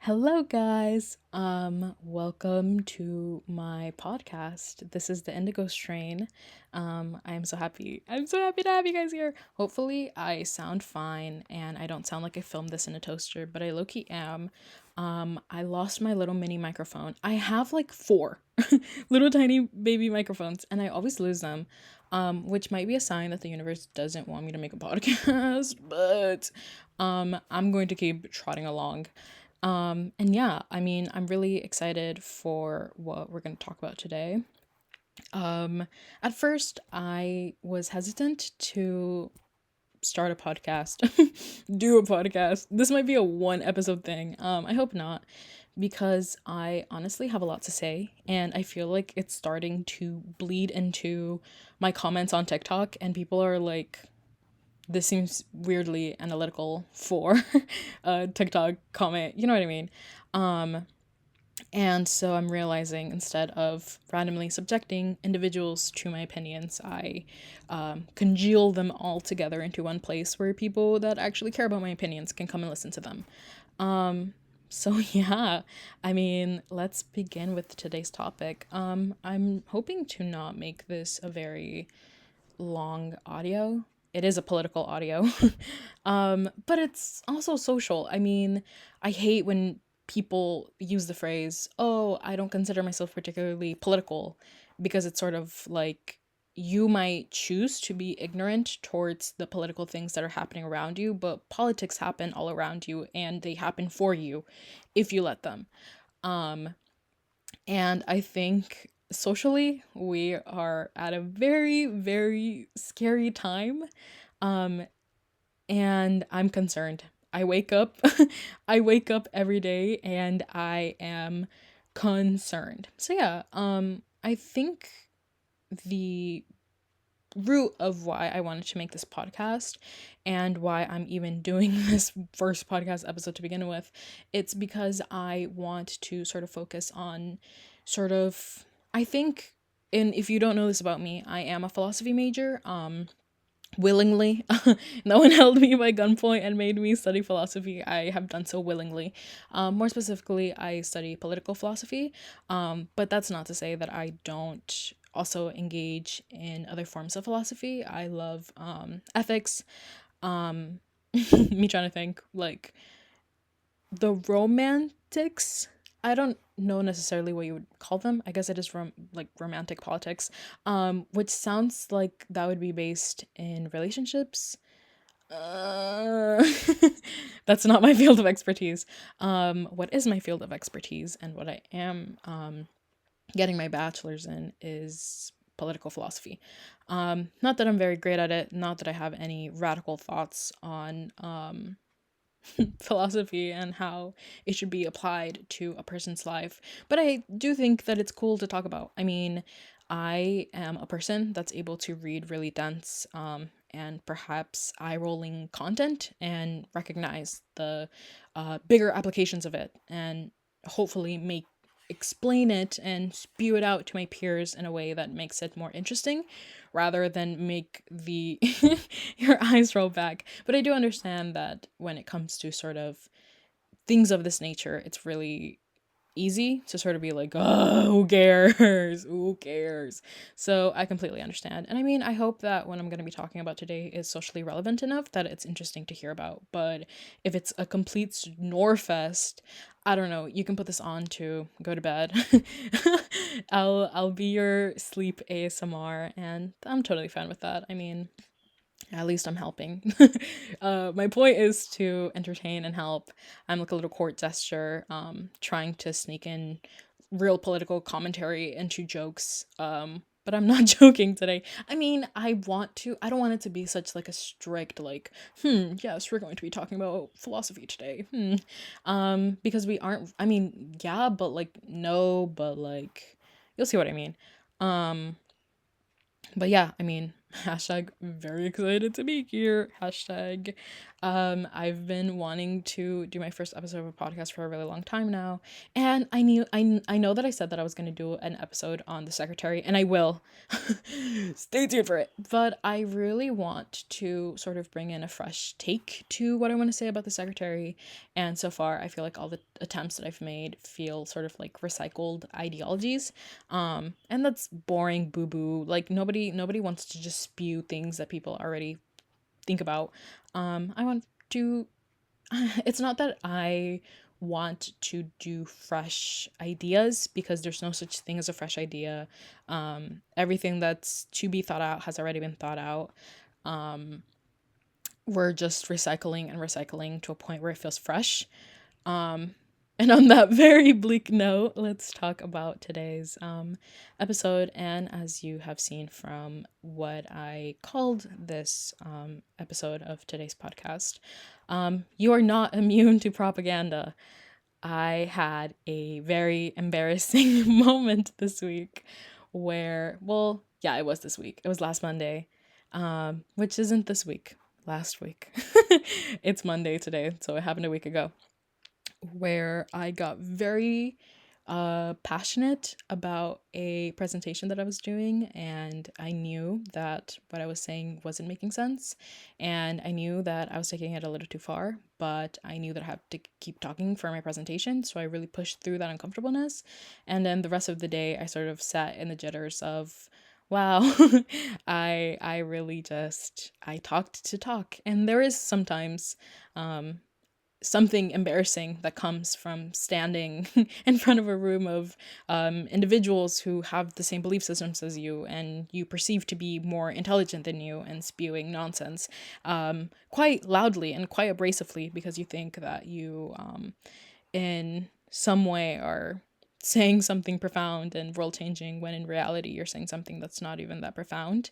Hello guys. Welcome to my podcast. This is the Indigo strain. I'm so happy. I'm so happy to have you guys here. Hopefully I sound fine and I don't sound like I filmed this in a toaster, but I low-key am. I lost my little mini microphone. I have like four little tiny baby microphones and I always lose them. Which might be a sign that the universe doesn't want me to make a podcast, but I'm going to keep trotting along. And yeah, I mean, I'm really excited for what we're going to talk about today. At first, I was hesitant to start a podcast, do a podcast. This might be a one episode thing. I hope not, because I honestly have a lot to say, and I feel like it's starting to bleed into my comments on TikTok, and people are like, this seems weirdly analytical for a TikTok comment. You know what I mean? Um, and so I'm realizing instead of randomly subjecting individuals to my opinions, I congeal them all together into one place where people that actually care about my opinions can come and listen to them. So yeah, I mean, let's begin with today's topic. I'm hoping to not make this a very long audio. It is a political audio. But it's also social. I mean, I hate when people use the phrase, "Oh, I don't consider myself particularly political," because it's sort of like you might choose to be ignorant towards the political things that are happening around you, but politics happen all around you and they happen for you if you let them. Um, and I think socially, we are at a very, very scary time. Um, and I'm concerned. I wake up, I wake up every day and I am concerned. So yeah, I think the root of why I wanted to make this podcast and why I'm even doing this first podcast episode to begin with, it's because I want to sort of focus on sort of I think and if you don't know this about me, I am a philosophy major. Willingly. No one held me by gunpoint and made me study philosophy. I have done so willingly. More specifically, I study political philosophy. But that's not to say that I don't also engage in other forms of philosophy. I love ethics. Um, me trying to think like the romantics. I don't know necessarily what you would call them. I guess it is like romantic politics, which sounds like that would be based in relationships. Uh, that's not my field of expertise. What is my field of expertise and what I am getting my bachelor's in is political philosophy. Not that I'm very great at it. Not that I have any radical thoughts on philosophy and how it should be applied to a person's life. But I do think that it's cool to talk about. I mean, I am a person that's able to read really dense and perhaps eye rolling content and recognize the bigger applications of it and hopefully make explain it and spew it out to my peers in a way that makes it more interesting rather than make the your eyes roll back. But I do understand that when it comes to sort of things of this nature, it's really easy to sort of be like, oh, who cares? Who cares? So I completely understand. And I mean, I hope that what I'm going to be talking about today is socially relevant enough that it's interesting to hear about. But if it's a complete snore fest, I don't know. You can put this on to go to bed. I'll be your sleep ASMR, and I'm totally fine with that. I mean, at least I'm helping. My point is to entertain and help. I'm like a little court gesture, trying to sneak in real political commentary into jokes. But I'm not joking today. I mean, I don't want it to be such like a strict, like, yes, we're going to be talking about philosophy today. Because we aren't, I mean, yeah, but like, no, but like, you'll see what I mean. Um, but yeah, I mean, Hashtag very excited to be here. Hashtag I've been wanting to do my first episode of a podcast for a really long time now. And I know that I said that I was gonna do an episode on the secretary, and I will. Stay tuned for it. But I really want to sort of bring in a fresh take to what I want to say about the secretary. And so far I feel like all the attempts that I've made feel sort of like recycled ideologies. And that's boring boo boo. Like nobody wants to just spew things that people already think about. I want to it's not that I want to do fresh ideas, because there's no such thing as a fresh idea. Everything that's to be thought out has already been thought out. We're just recycling and recycling to a point where it feels fresh. And on that very bleak note, let's talk about today's episode. And as you have seen from what I called this episode of today's podcast, you are not immune to propaganda. I had a very embarrassing moment this week where, well, yeah, it was this week. It was last Monday, which isn't this week, last week. It's Monday today, so it happened a week ago, where I got very passionate about a presentation that I was doing, and I knew that what I was saying wasn't making sense, and I knew that I was taking it a little too far, but I knew that I had to keep talking for my presentation, so I really pushed through that uncomfortableness. And then the rest of the day I sort of sat in the jitters of, wow, I really just I talked to talk. And there is sometimes something embarrassing that comes from standing in front of a room of individuals who have the same belief systems as you, and you perceive to be more intelligent than you, and spewing nonsense quite loudly and quite abrasively, because you think that you in some way are saying something profound and world changing, when in reality you're saying something that's not even that profound.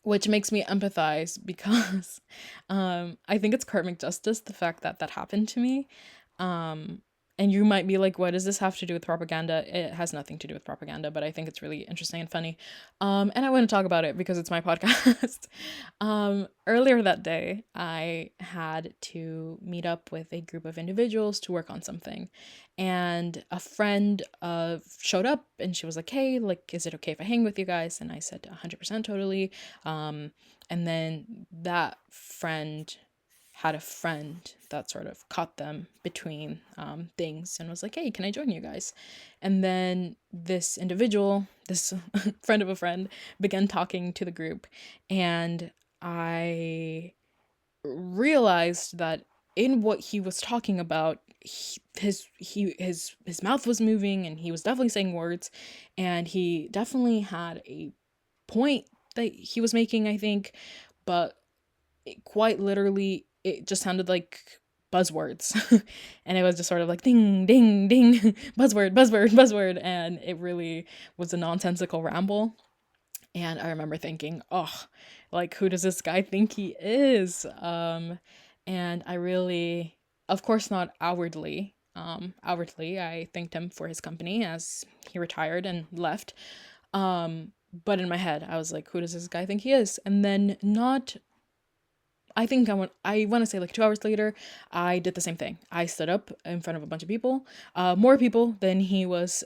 Which makes me empathize, because I think it's karmic justice, the fact that that happened to me. Um, and you might be like, what does this have to do with propaganda? It has nothing to do with propaganda, but I think it's really interesting and funny. And I want to talk about it because it's my podcast. Earlier that day, I had to meet up with a group of individuals to work on something. And a friend showed up, and she was like, hey, like, is it okay if I hang with you guys? And I said 100% totally. And then that friend had a friend that sort of caught them between things, and was like, hey, can I join you guys? And then this individual, this friend of a friend, began talking to the group, and I realized that in what he was talking about, his mouth was moving, and he was definitely saying words, and he definitely had a point that he was making, I think, but quite literally it just sounded like buzzwords. And it was just sort of like ding ding ding, buzzword buzzword buzzword, and it really was a nonsensical ramble. And I remember thinking, oh, like, who does this guy think he is? And I really, of course not outwardly I thanked him for his company as he retired and left. But in my head I was like, who does this guy think he is? And then not I want to say like 2 hours later, I did the same thing. I stood up in front of a bunch of people, more people than he was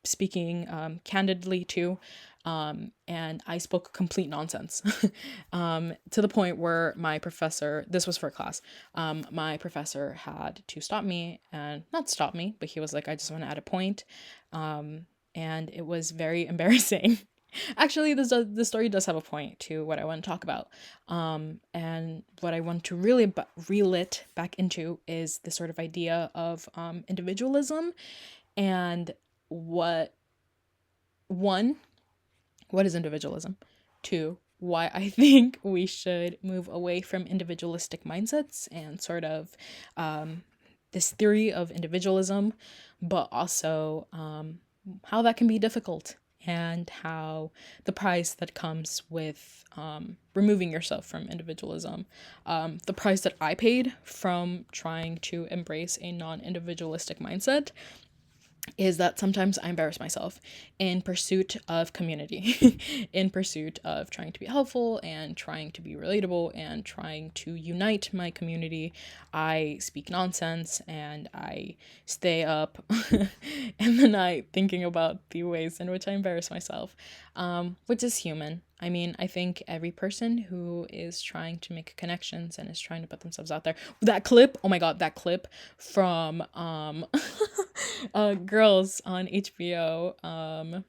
speaking candidly to. And I spoke complete nonsense, to the point where my professor, this was for a class, my professor had to stop me, and not stop me, but he was like, I just want to add a point. And it was very embarrassing. Actually, this story does have a point to what I want to talk about. And what I want to really reel it back into is this sort of idea of individualism, and what one, what is individualism? Two, why I think we should move away from individualistic mindsets and sort of this theory of individualism, but also how that can be difficult, and how the price that comes with removing yourself from individualism, the price that I paid from trying to embrace a non-individualistic mindset, is that sometimes I embarrass myself in pursuit of community, in pursuit of trying to be helpful and trying to be relatable and trying to unite my community. I speak nonsense and I stay up in the night thinking about the ways in which I embarrass myself, which is human. I mean, I think every person who is trying to make connections and is trying to put themselves out there. That clip, oh my god, that clip from Girls on HBO,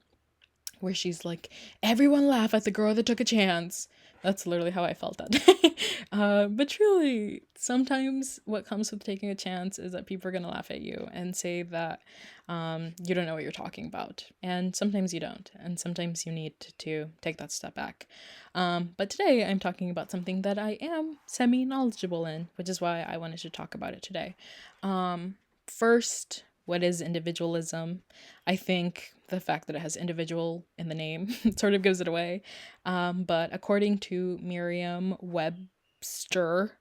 where she's like, everyone laugh at the girl that took a chance. That's literally how I felt that day. But truly, sometimes what comes with taking a chance is that people are going to laugh at you and say that you don't know what you're talking about. And sometimes you don't. And sometimes you need to take that step back. But today I'm talking about something that I am semi-knowledgeable in, which is why I wanted to talk about it today. First, what is individualism? I think the fact that it has individual in the name sort of gives it away. But according to Merriam-Webster,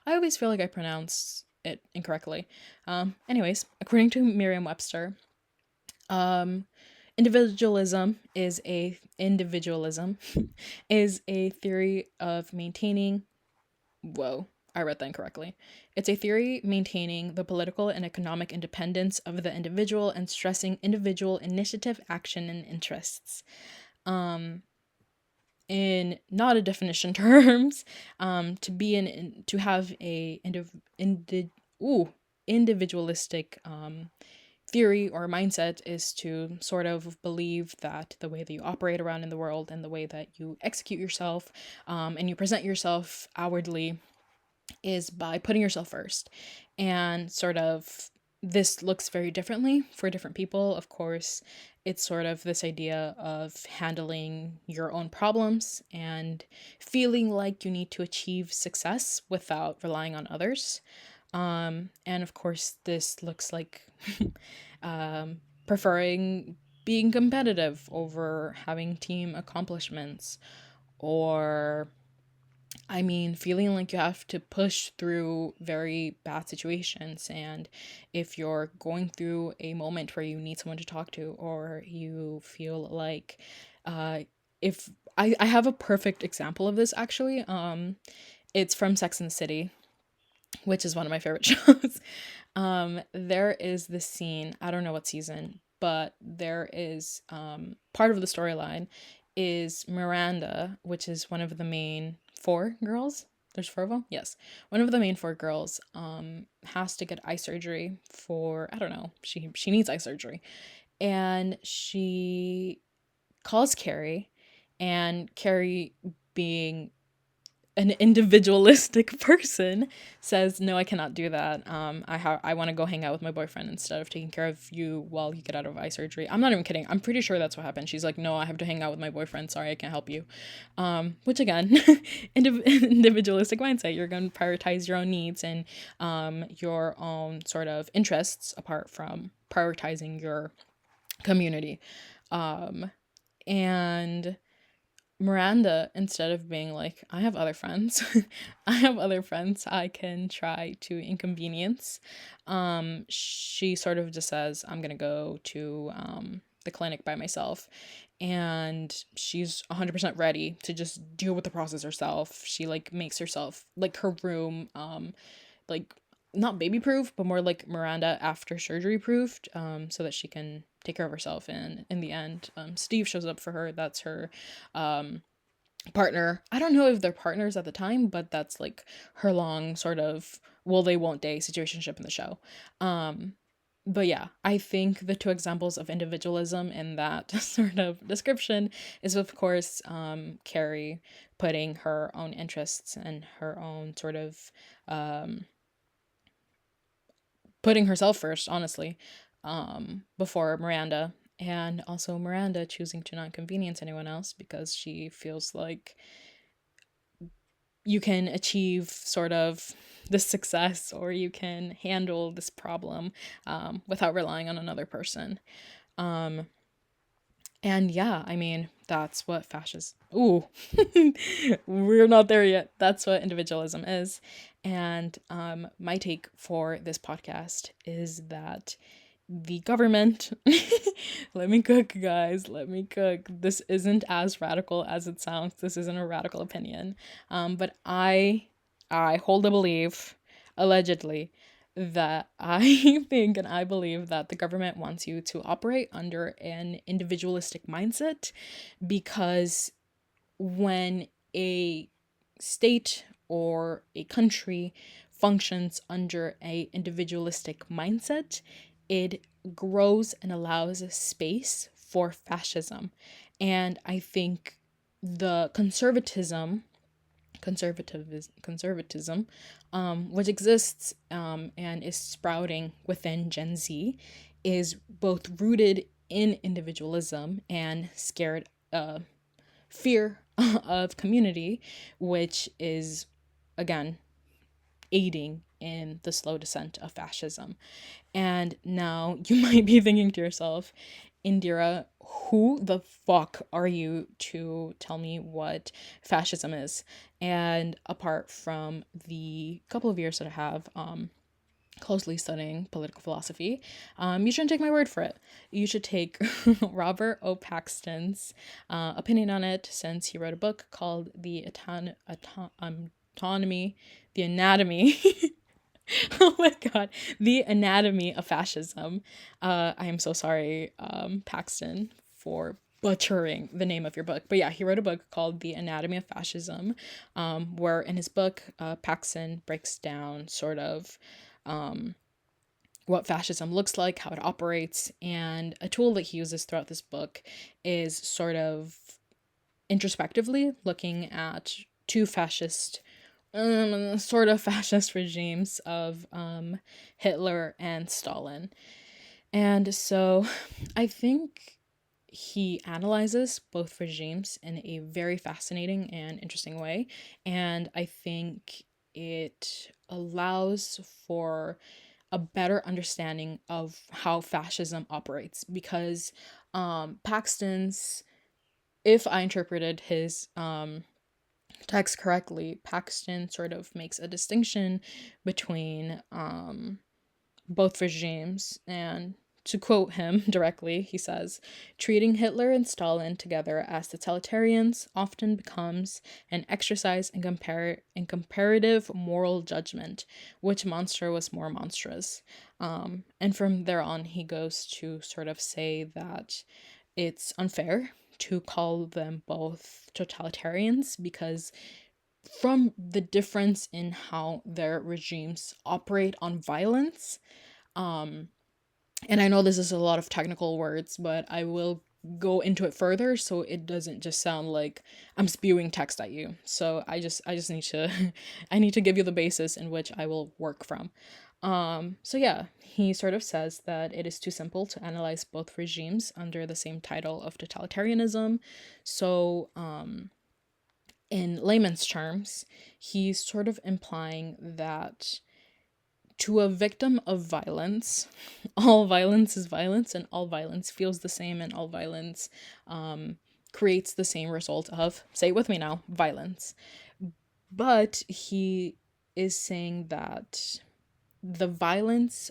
I always feel like I pronounce it incorrectly. According to Merriam-Webster, um, individualism is a theory of maintaining. Whoa, I read that incorrectly. It's a theory maintaining the political and economic independence of the individual and stressing individual initiative, action, and interests. In not a definition terms, to have a individualistic theory or mindset is to sort of believe that the way that you operate around in the world and the way that you execute yourself, and you present yourself outwardly, is by putting yourself first. And sort of this looks very differently for different people. Of course, it's sort of this idea of handling your own problems and feeling like you need to achieve success without relying on others. And of course, this looks like preferring being competitive over having team accomplishments, or feeling like you have to push through very bad situations. And if you're going through a moment where you need someone to talk to, or you feel like, if I have a perfect example of this actually. It's from Sex and the City, which is one of my favorite shows. There is this scene, I don't know what season, but there is part of the storyline is Miranda, which is one of the main four girls. There's four of them? Yes. One of the main four girls has to get eye surgery for, I don't know, she needs eye surgery. And she calls Carrie, and Carrie, being an individualistic person, says, no, I cannot do that. I want to go hang out with my boyfriend instead of taking care of you while you get out of eye surgery. I'm not even kidding. I'm pretty sure that's what happened. She's like, no, I have to hang out with my boyfriend. Sorry, I can't help you. Which again, individualistic mindset. You're going to prioritize your own needs and your own sort of interests apart from prioritizing your community. And Miranda, instead of being like, I have other friends, I have other friends I can try to inconvenience, she sort of just says, I'm gonna go to the clinic by myself. And she's 100% ready to just deal with the process herself. She like makes herself like her room, like not baby proof, but more like Miranda after surgery proofed, so that she can take care of herself. And in the end, Steve shows up for her. That's her partner. I don't know if they're partners at the time, but that's like her long sort of will they won't they situationship in the show. But yeah, I think the two examples of individualism in that sort of description is, of course, Carrie putting her own interests and her own sort of putting herself first, honestly, before Miranda. And also Miranda choosing to not inconvenience anyone else because she feels like you can achieve sort of this success, or you can handle this problem without relying on another person. And yeah, that's what fascism. Ooh, we're not there yet. That's what individualism is. And my take for this podcast is that the government, let me cook, guys, let me cook. This isn't as radical as it sounds. This isn't a radical opinion. But I hold a belief, allegedly, that I think and I believe that the government wants you to operate under an individualistic mindset, because when a state or a country functions under a individualistic mindset, it grows and allows space for fascism. And I think the conservatism, which exists and is sprouting within Gen Z, is both rooted in individualism and fear of community, which is, again, aiding in the slow descent of fascism. And now you might be thinking to yourself, Indira, who the fuck are you to tell me what fascism is? And apart from the couple of years that I have closely studying political philosophy, you shouldn't take my word for it. You should take Robert O. Paxton's opinion on it, since he wrote a book called Autonomy, the Anatomy. Oh my god, the Anatomy of Fascism. I am so sorry, Paxton, for butchering the name of your book. But yeah, he wrote a book called The Anatomy of Fascism, where in his book, Paxton breaks down sort of what fascism looks like, how it operates, and a tool that he uses throughout this book is sort of introspectively looking at two sort of fascist regimes of Hitler and Stalin. And so I think he analyzes both regimes in a very fascinating and interesting way. And I think it allows for a better understanding of how fascism operates, because Paxton's, if I interpreted his text correctly, Paxton sort of makes a distinction between both regimes. And to quote him directly, he says, treating Hitler and Stalin together as totalitarians often becomes an exercise in comparative moral judgment. Which monster was more monstrous? And from there on, he goes to sort of say that it's unfair to call them both totalitarians, because from the difference in how their regimes operate on violence, and I know this is a lot of technical words, but I will go into it further so it doesn't just sound like I'm spewing text at you. So I just need to I need to give you the basis in which I will work from. So yeah, he sort of says that it is too simple to analyze both regimes under the same title of totalitarianism. So in layman's terms, he's sort of implying that to a victim of violence, all violence is violence, and all violence feels the same, and all violence creates the same result of, say it with me now, violence. But he is saying that the violence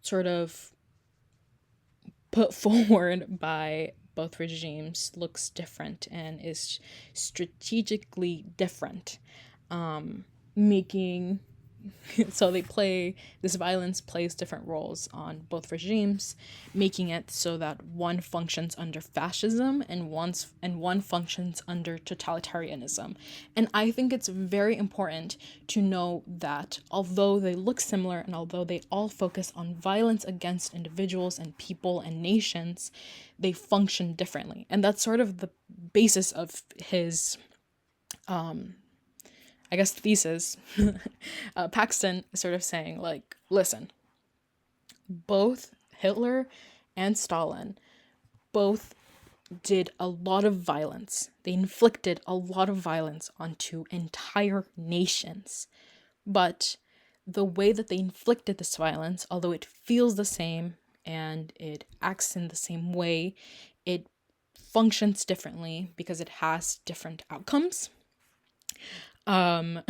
sort of put forward by both regimes looks different and is strategically different, making so this violence plays different roles on both regimes, making it so that one functions under fascism and one functions under totalitarianism. And I think it's very important to know that although they look similar and although they all focus on violence against individuals and people and nations, they function differently. And that's sort of the basis of his I guess thesis. Paxton is sort of saying, like, listen, both Hitler and Stalin both did a lot of violence. They inflicted a lot of violence onto entire nations. But the way that they inflicted this violence, although it feels the same and it acts in the same way, it functions differently because it has different outcomes. Um,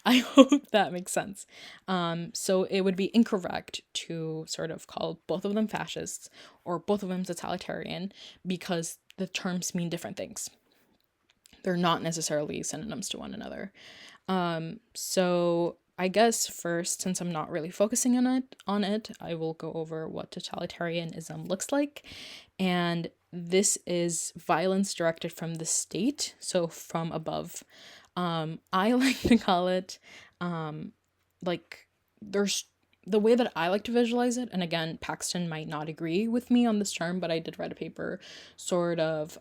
I hope that makes sense. So it would be incorrect to sort of call both of them fascists or both of them totalitarian because the terms mean different things. They're not necessarily synonyms to one another. So I guess first, since I'm not really focusing on it, I will go over what totalitarianism looks like. And this is violence directed from the state, so from above. I like to call it like there's the way that I like to visualize it, and again, Paxton might not agree with me on this term, but I did write a paper sort of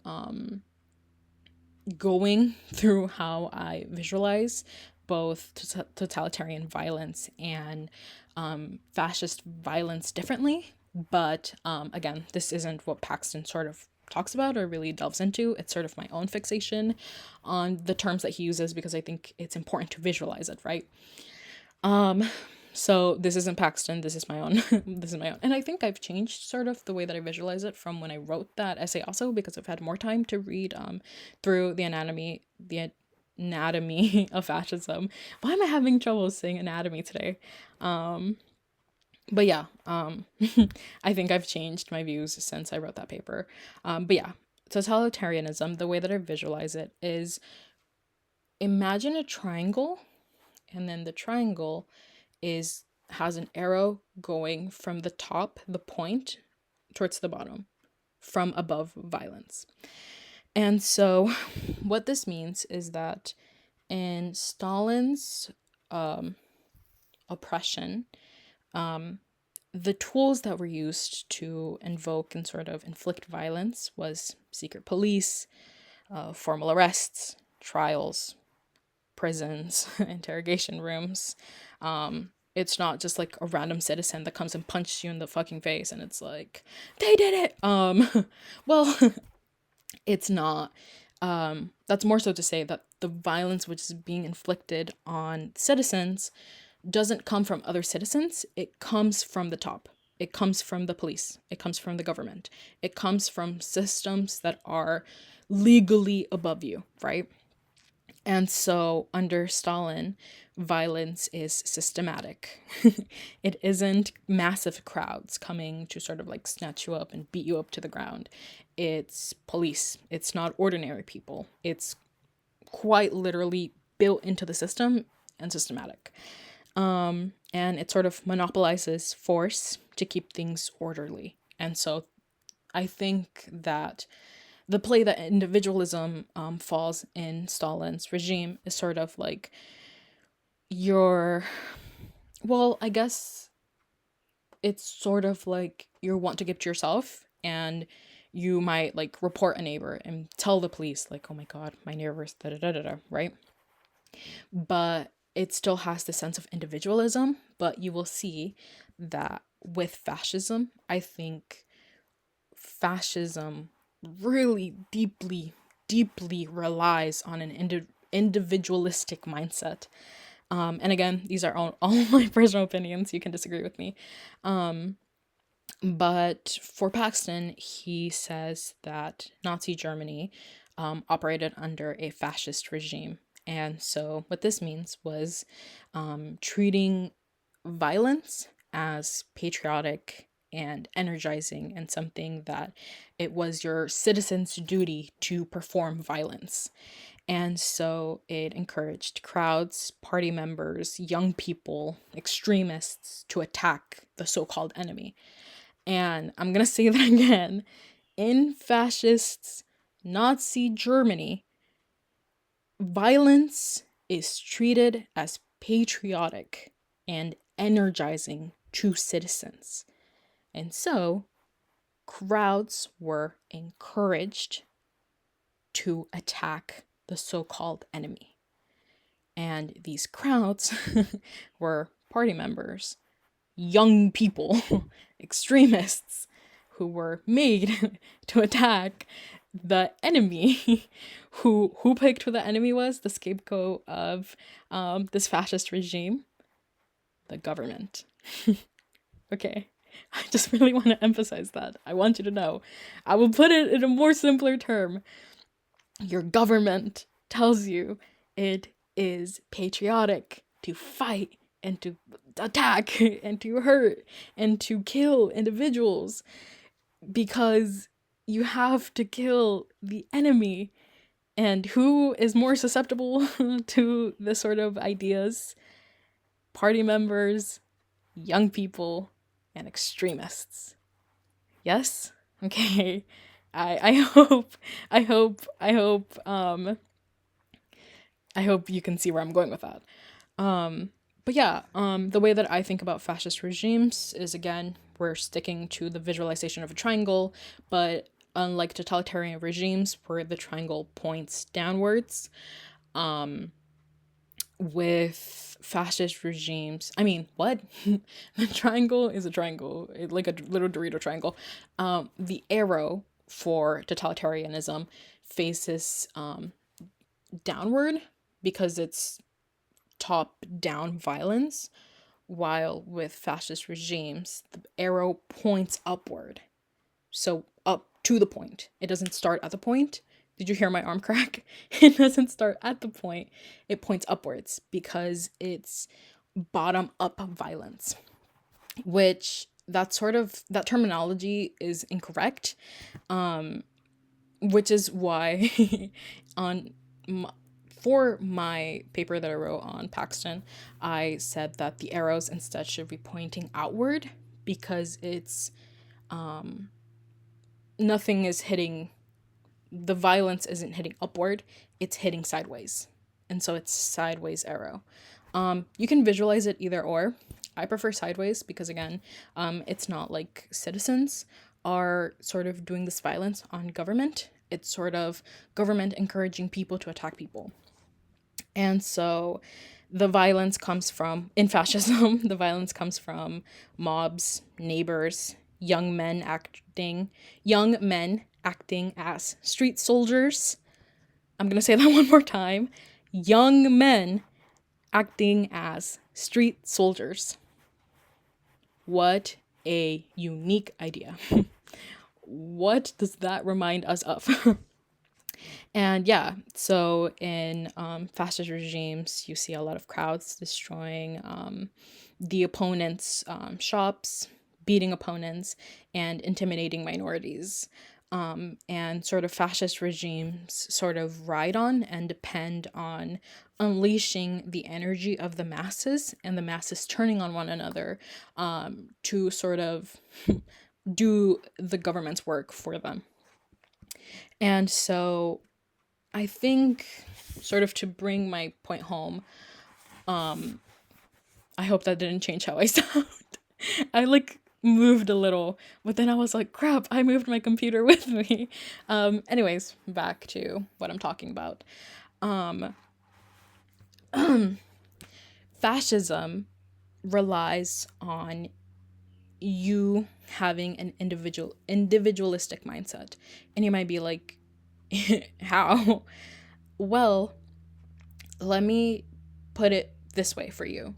going through how I visualize both totalitarian violence and fascist violence differently. But again, this isn't what Paxton sort of talks about or really delves into. It's sort of my own fixation on the terms that he uses because I think it's important to visualize it, right? So this isn't Paxton, this is my own. This is my own. And I think I've changed sort of the way that I visualize it from when I wrote that essay also because I've had more time to read through the anatomy of fascism. Why am I having trouble saying anatomy today? But yeah, I think I've changed my views since I wrote that paper. But yeah, totalitarianism, the way that I visualize it is imagine a triangle, and then the triangle has an arrow going from the top, the point, towards the bottom, from above violence. And so what this means is that in Stalin's oppression, the tools that were used to invoke and sort of inflict violence was secret police, formal arrests, trials, prisons, interrogation rooms. It's not just like a random citizen that comes and punches you in the fucking face and it's like, they did it. Well, it's not. That's more so to say that the violence which is being inflicted on citizens doesn't come from other citizens. It comes from the top. It comes from the police. It comes from the government. It comes from systems that are legally above you, right? And so under Stalin, violence is systematic. It isn't massive crowds coming to sort of like snatch you up and beat you up to the ground. It's police. It's not ordinary people. It's quite literally built into the system and systematic. And it sort of monopolizes force to keep things orderly. And so I think that the play that individualism falls in Stalin's regime is sort of like I guess it's sort of like you want to keep to yourself, and you might like report a neighbor and tell the police like, oh my god, my neighbor's da da da da da, right? But it still has the sense of individualism. But you will see that with fascism, I think fascism really deeply, deeply relies on an individualistic mindset. And again, these are all my personal opinions. You can disagree with me. But for Paxton, he says that Nazi Germany operated under a fascist regime. And so what this means was treating violence as patriotic and energizing and something that it was your citizens' duty to perform violence. And so it encouraged crowds, party members, young people, extremists to attack the so-called enemy. And I'm going to say that again. In fascist Nazi Germany, violence is treated as patriotic and energizing to citizens. And so, crowds were encouraged to attack the so-called enemy. And these crowds were party members, young people, extremists who were made to attack the enemy. Who picked who the enemy was? The scapegoat of this fascist regime? The government. Okay. I just really want to emphasize that. I want you to know. I will put it in a more simpler term. Your government tells you it is patriotic to fight and to attack and to hurt and to kill individuals, because you have to kill the enemy. And who is more susceptible to this sort of ideas? Party members, young people, and extremists. Yes? Okay. I hope I hope you can see where I'm going with that. But yeah, the way that I think about fascist regimes is, again, we're sticking to the visualization of a triangle, but unlike totalitarian regimes where the triangle points downwards, with fascist regimes, I mean, what? The triangle is a triangle, like a little Dorito triangle. The arrow for totalitarianism faces downward because it's top down violence, while with fascist regimes, the arrow points upward. So up to the point. It doesn't start at the point. Did you hear my arm crack? It doesn't start at the point. It points upwards because it's bottom up violence, which that terminology is incorrect. Which is why for my paper that I wrote on Paxton, I said that the arrows instead should be pointing outward, because it's nothing is hitting, the violence isn't hitting upward, it's hitting sideways. And so it's sideways arrow. You can visualize it either or. I prefer sideways because, again, it's not like citizens are sort of doing this violence on government. It's sort of government encouraging people to attack people. And so the violence comes from, in fascism, the violence comes from mobs, neighbors, young men acting as street soldiers. I'm going to say that one more time. Young men acting as street soldiers. What a unique idea. What does that remind us of? And yeah, so in fascist regimes, you see a lot of crowds destroying the opponents' shops, beating opponents, and intimidating minorities. And sort of fascist regimes sort of ride on and depend on unleashing the energy of the masses, and the masses turning on one another to sort of do the government's work for them. And so I think, sort of to bring my point home, I hope that didn't change how I sound. I moved a little, but then I was like, crap, I moved my computer with me. Anyways, back to what I'm talking about. Fascism relies on you having an individualistic mindset. And you might be like, how? Well, let me put it this way for you.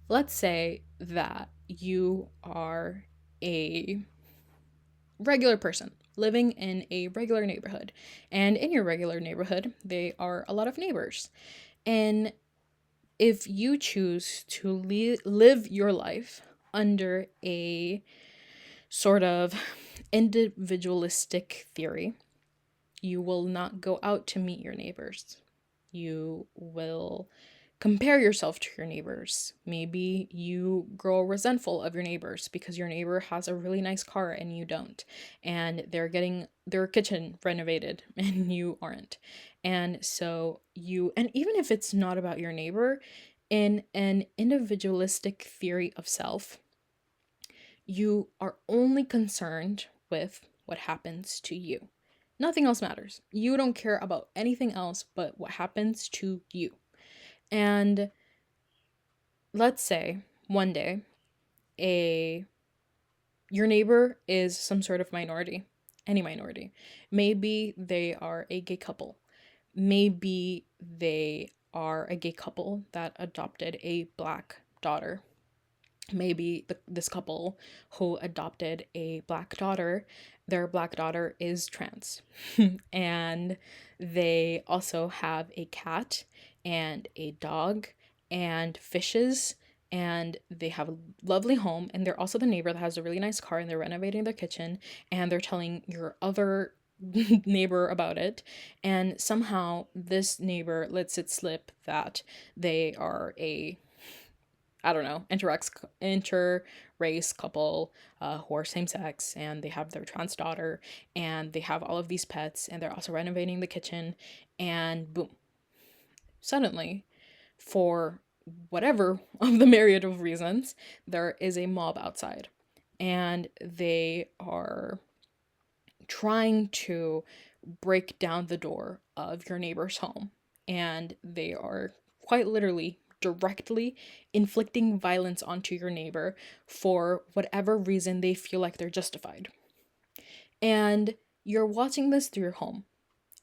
Let's say that you are a regular person living in a regular neighborhood. And in your regular neighborhood, there are a lot of neighbors. And if you choose to live your life under a sort of individualistic theory, you will not go out to meet your neighbors. You will compare yourself to your neighbors. Maybe you grow resentful of your neighbors because your neighbor has a really nice car and you don't, and they're getting their kitchen renovated and you aren't. And so and even if it's not about your neighbor, in an individualistic theory of self, you are only concerned with what happens to you. Nothing else matters. You don't care about anything else but what happens to you. And let's say one day your neighbor is some sort of minority, any minority. Maybe they are a gay couple. Maybe they are a gay couple that adopted a black daughter. Maybe this couple who adopted a black daughter, their black daughter is trans. And they also have a cat, and a dog and fishes, and they have a lovely home, and they're also the neighbor that has a really nice car, and they're renovating their kitchen, and they're telling your other neighbor about it, and somehow this neighbor lets it slip that they are a, I don't know, inter-race couple who are same sex, and they have their trans daughter, and they have all of these pets, and they're also renovating the kitchen, and boom, suddenly, for whatever of the myriad of reasons, there is a mob outside, and they are trying to break down the door of your neighbor's home, and they are quite literally directly inflicting violence onto your neighbor for whatever reason they feel like they're justified. And you're watching this through your home,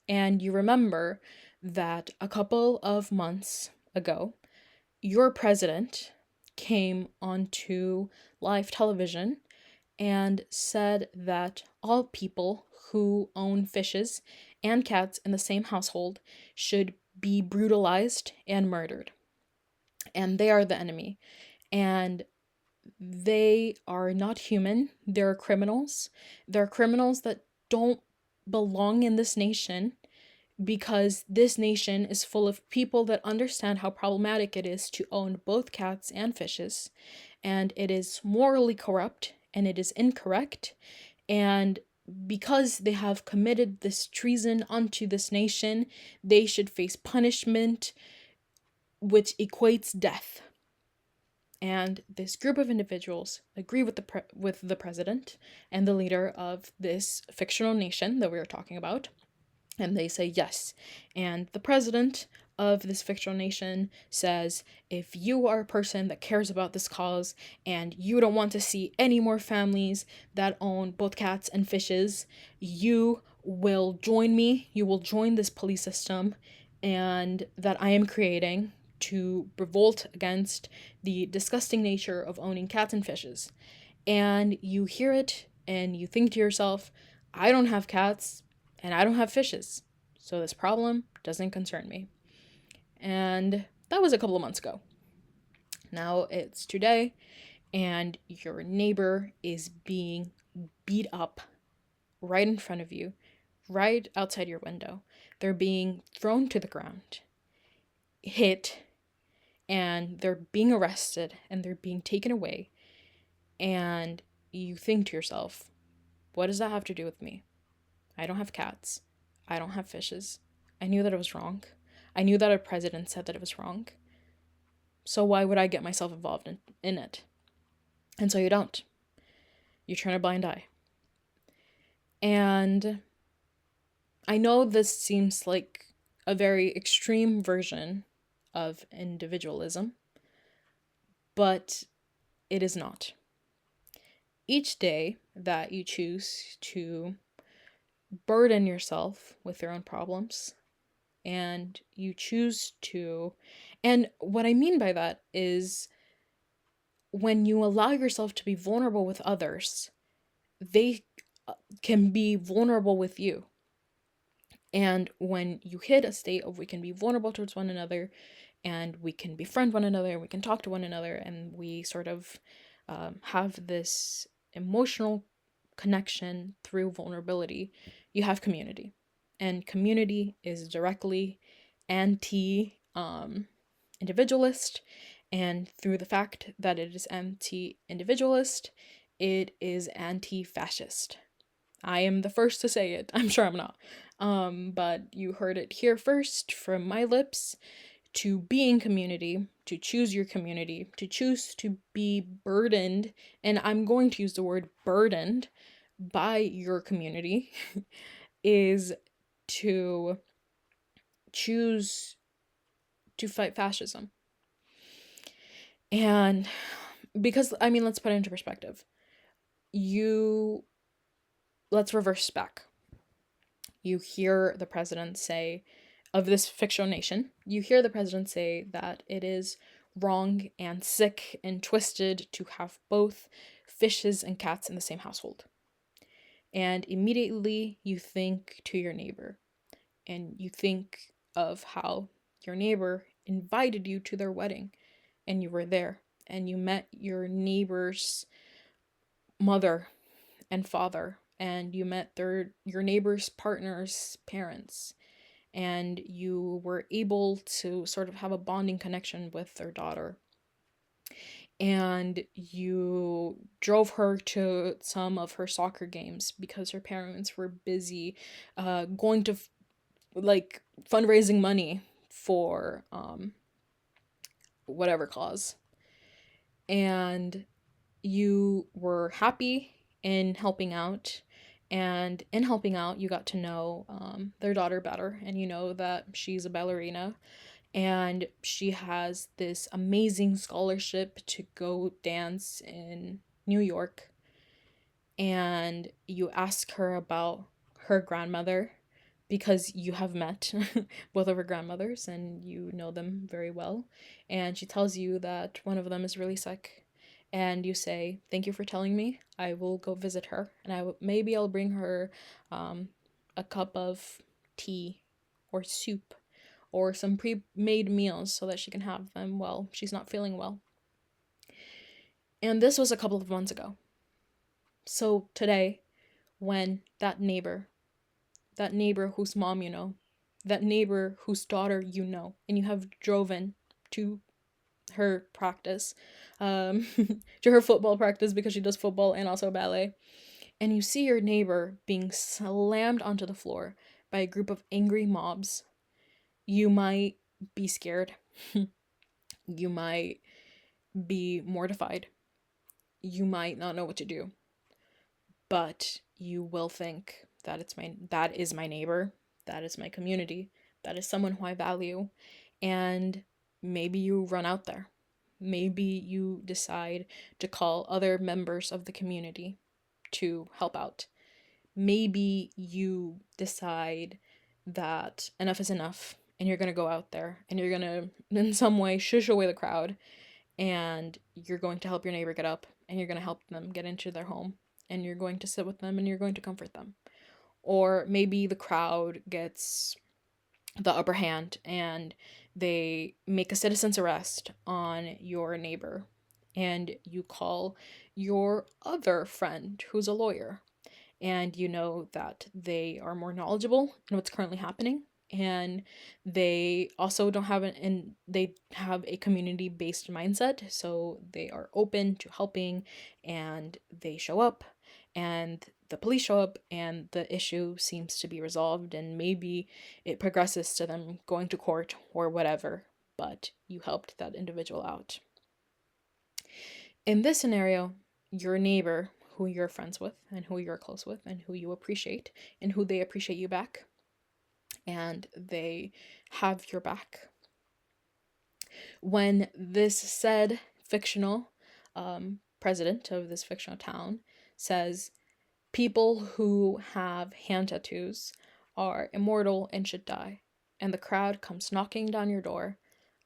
and you remember that a couple of months ago, your president came onto live television and said that all people who own fishes and cats in the same household should be brutalized and murdered. And they are the enemy. And they are not human. They're criminals. They're criminals that don't belong in this nation, because this nation is full of people that understand how problematic it is to own both cats and fishes, and it is morally corrupt, and it is incorrect, and because they have committed this treason onto this nation, they should face punishment which equates death. And this group of individuals agree with the president and the leader of this fictional nation that we are talking about, and they say yes. And the president of this fictional nation says, if you are a person that cares about this cause and you don't want to see any more families that own both cats and fishes, you will join me. You will join this police system and that I am creating to revolt against the disgusting nature of owning cats and fishes. And you hear it and you think to yourself, I don't have cats and I don't have fishes, so this problem doesn't concern me. And that was a couple of months ago. Now it's today, and your neighbor is being beat up right in front of you, right outside your window. They're being thrown to the ground, hit, and they're being arrested, and they're being taken away. And you think to yourself, what does that have to do with me? I don't have cats. I don't have fishes. I knew that it was wrong. I knew that a president said that it was wrong. So why would I get myself involved in it? And so you don't. You turn a blind eye. And I know this seems like a very extreme version of individualism, but it is not. Each day that you choose to burden yourself with your own problems, and you choose to, and what I mean by that is when you allow yourself to be vulnerable with others, they can be vulnerable with you. And when you hit a state of we can be vulnerable towards one another, and we can befriend one another, we can talk to one another, and we sort of have this emotional connection through vulnerability, you have community. And community is directly anti-individualist, and through the fact that it is anti-individualist, it is anti-fascist. I am the first to say it. I'm sure I'm not. But you heard it here first from my lips. To be in community, to choose your community, to choose to be burdened, and I'm going to use the word burdened by your community, is to choose to fight fascism. And because, I mean, let's put it into perspective. Let's reverse back. You hear the president say, of this fictional nation, you hear the president say that it is wrong and sick and twisted to have both fishes and cats in the same household. And immediately you think to your neighbor, and you think of how your neighbor invited you to their wedding, and you were there, and you met your neighbor's mother and father, and you met your neighbor's partner's parents, and you were able to sort of have a bonding connection with their daughter. And you drove her to some of her soccer games because her parents were busy going to like fundraising money for whatever cause. And you were happy in helping out. And in helping out, you got to know their daughter better. And you know that she's a ballerina. And she has this amazing scholarship to go dance in New York. And you ask her about her grandmother because you have met both of her grandmothers and you know them very well. And she tells you that one of them is really sick. And you say, "Thank you for telling me. I will go visit her, and maybe I'll bring her a cup of tea or soup or some pre-made meals so that she can have them while she's not feeling well." And this was a couple of months ago. So today, when that neighbor whose mom you know, that neighbor whose daughter you know, and you have driven to her practice, to her football practice because she does football and also ballet, and you see your neighbor being slammed onto the floor by a group of angry mobs, you might be scared. You might be mortified. You might not know what to do. But you will think that that is my neighbor, that is my community, that is someone who I value, and maybe you run out there. Maybe you decide to call other members of the community to help out. Maybe you decide that enough is enough and you're going to go out there and you're going to in some way shush away the crowd, and you're going to help your neighbor get up and you're going to help them get into their home, and you're going to sit with them and you're going to comfort them. Or maybe the crowd gets the upper hand and they make a citizen's arrest on your neighbor, and you call your other friend who's a lawyer, and you know that they are more knowledgeable in what's currently happening, and they also don't have and they have a community-based mindset, so they are open to helping, and they show up, and the police show up, and the issue seems to be resolved, and maybe it progresses to them going to court or whatever, but you helped that individual out. In this scenario, your neighbor who you're friends with and who you're close with and who you appreciate and who they appreciate you back, and they have your back. When this said fictional president of this fictional town says people who have hand tattoos are immortal and should die, and the crowd comes knocking down your door,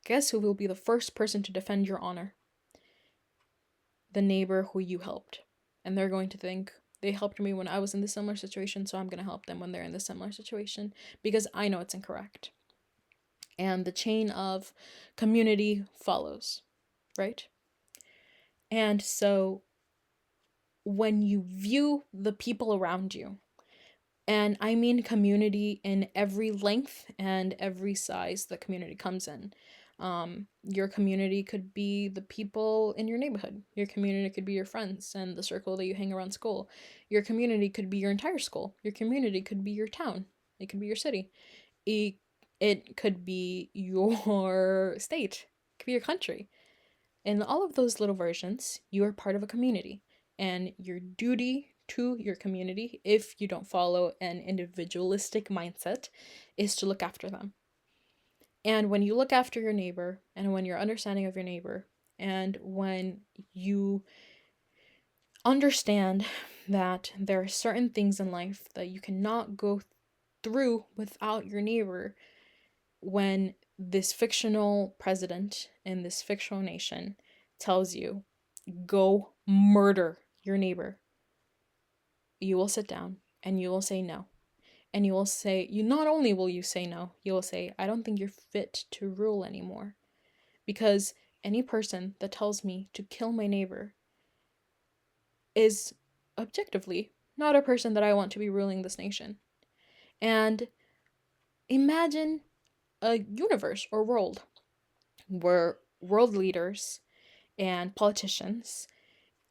guess who will be the first person to defend your honor? The neighbor who you helped. And they're going to think, they helped me when I was in this similar situation, so I'm going to help them when they're in this similar situation because I know it's incorrect. And the chain of community follows, right? And so when you view the people around you, and I mean community in every length and every size the community comes in. Your community could be the people in your neighborhood. Your community could be your friends and the circle that you hang around school. Your community could be your entire school. Your community could be your town. It could be your city. It could be your state. It could be your country. In all of those little versions, you are part of a community. And your duty to your community, if you don't follow an individualistic mindset, is to look after them. And when you look after your neighbor, and when you're understanding of your neighbor, and when you understand that there are certain things in life that you cannot go through without your neighbor, when this fictional president in this fictional nation tells you, go murder your neighbor, you will sit down and you will say no. And you will say, you not only will you say no, you will say, I don't think you're fit to rule anymore. Because any person that tells me to kill my neighbor is objectively not a person that I want to be ruling this nation. And imagine a universe or world where world leaders and politicians